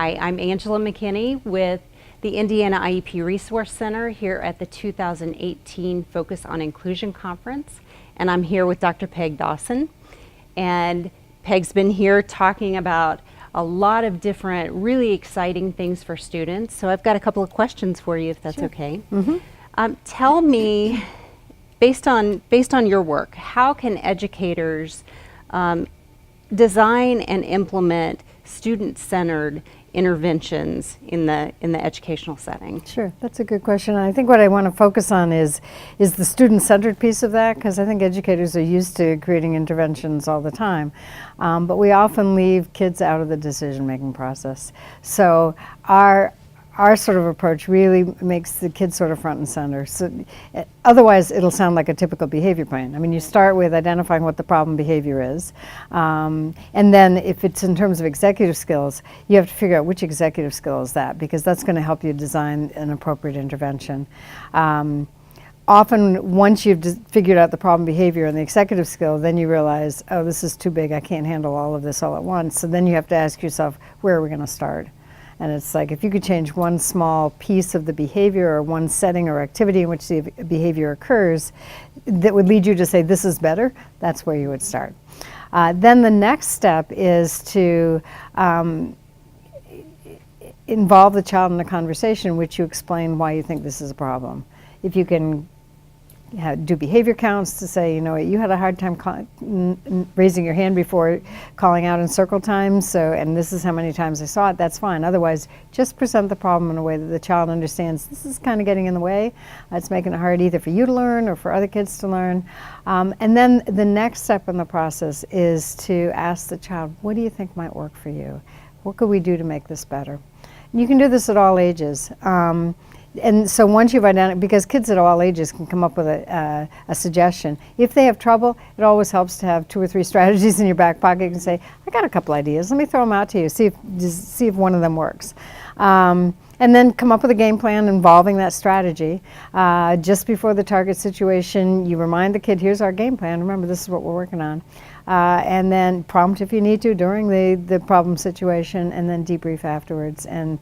Hi, I'm Angela McKinney with the Indiana IEP Resource Center here at the 2018 Focus on Inclusion Conference, and I'm here with Dr. Peg Dawson. And Peg's been here talking about a lot of different really exciting things for students. So I've got a couple of questions for you, if that's okay. Tell me, based on your work, how can educators design and implement student-centered interventions in the educational setting? Sure, that's a good question. I think what I want to focus on is the student-centered piece of that, because I think educators are used to creating interventions all the time, but we often leave kids out of the decision-making process. So our sort of approach really makes the kids sort of front and center. So otherwise, it'll sound like a typical behavior plan. I mean, you start with identifying what the problem behavior is, and then if it's in terms of executive skills, you have to figure out which executive skill is that, because that's going to help you design an appropriate intervention. Often, once you've figured out the problem behavior and the executive skill, then you realize, oh, this is too big, I can't handle all of this all at once. So then you have to ask yourself, where are we going to start? And it's like, if you could change one small piece of the behavior or one setting or activity in which the behavior occurs that would lead you to say, this is better, that's where you would start. Then the next step is to involve the child in a conversation in which you explain why you think this is a problem. If you can do behavior counts to say, you know, you had a hard time raising your hand before calling out in circle time, so, and this is how many times I saw it, that's fine. Otherwise, just present the problem in a way that the child understands this is kind of getting in the way. It's making it hard either for you to learn or for other kids to learn. And then the next step in the process is to ask the child, what do you think might work for you? What could we do to make this better? And you can do this at all ages. And so once you've identified, because kids at all ages can come up with a suggestion. If they have trouble, it always helps to have 2 or 3 strategies in your back pocket. You can say, I got a couple ideas, let me throw them out to you, see if one of them works. And then come up with a game plan involving that strategy. Just before the target situation, you remind the kid, here's our game plan, remember this is what we're working on. And then prompt if you need to during the problem situation, and then debrief afterwards. And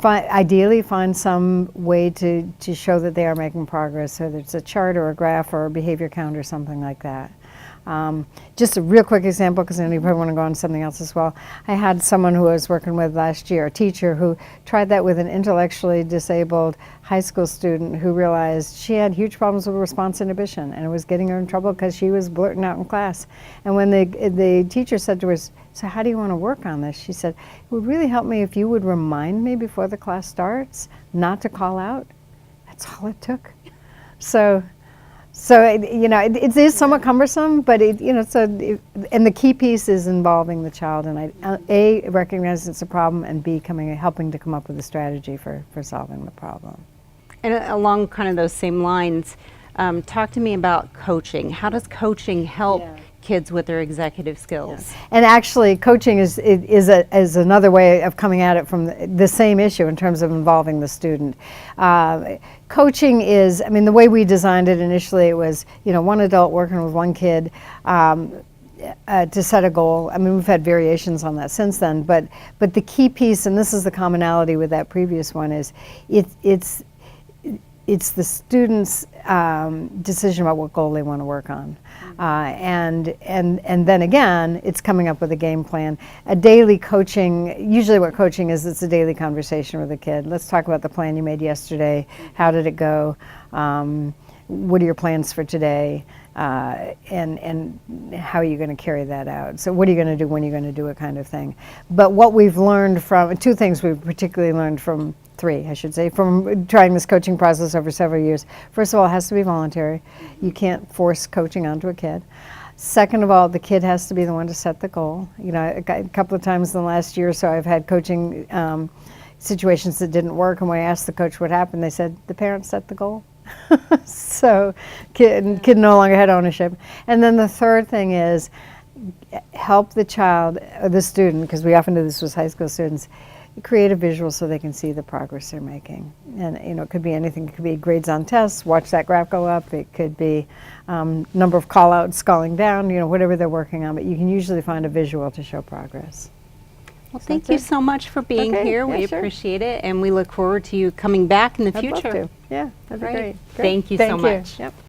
ideally find some way to show that they are making progress, whether it's a chart or a graph or a behavior count or something like that. Just a real quick example, because I know you probably want to go on to something else as well. I had someone who I was working with last year, a teacher, who tried that with an intellectually disabled high school student who realized she had huge problems with response inhibition, and it was getting her in trouble because she was blurting out in class. And when the teacher said to her, so how do you want to work on this? She said, it would really help me if you would remind me before the class starts not to call out. That's all it took. So you know, it is somewhat cumbersome, but and the key piece is involving the child, and A, recognizing it's a problem, and B, helping to come up with a strategy for solving the problem. And along kind of those same lines, talk to me about coaching. How does coaching help kids with their executive skills? And actually, coaching is another way of coming at it from the same issue in terms of involving the student. Coaching is, I mean, the way we designed it initially, it was, you know, one adult working with one kid to set a goal. I mean, we've had variations on that since then, but the key piece, and this is the commonality with that previous one, is it's the student's decision about what goal they want to work on. And then again, it's coming up with a game plan. A daily coaching, usually what coaching is, it's a daily conversation with a kid. Let's talk about the plan you made yesterday. How did it go? What are your plans for today? And how are you going to carry that out? So what are you going to do when you're going to do it, kind of thing. But what we've learned from, 2 things we've particularly learned from, 3, I should say, from trying this coaching process over several years. First of all, it has to be voluntary. You can't force coaching onto a kid. Second of all, the kid has to be the one to set the goal. You know, a couple of times in the last year or so, I've had coaching situations that didn't work, and when I asked the coach what happened, they said, the parents set the goal. So kid no longer had ownership. And then the third thing is help the child, or the student, because we often do this with high school students, create a visual so they can see the progress they're making. And you know, it could be anything. It could be grades on tests, watch that graph go up. It could be number of call-outs, calling down, you know, whatever they're working on. But you can usually find a visual to show progress. Well, thank you so much for being Okay, here. yeah, We sure. appreciate it, and we look forward to you coming back in the I'd future. love to. Yeah, that'd be Great. great. Thank you so much. Yep.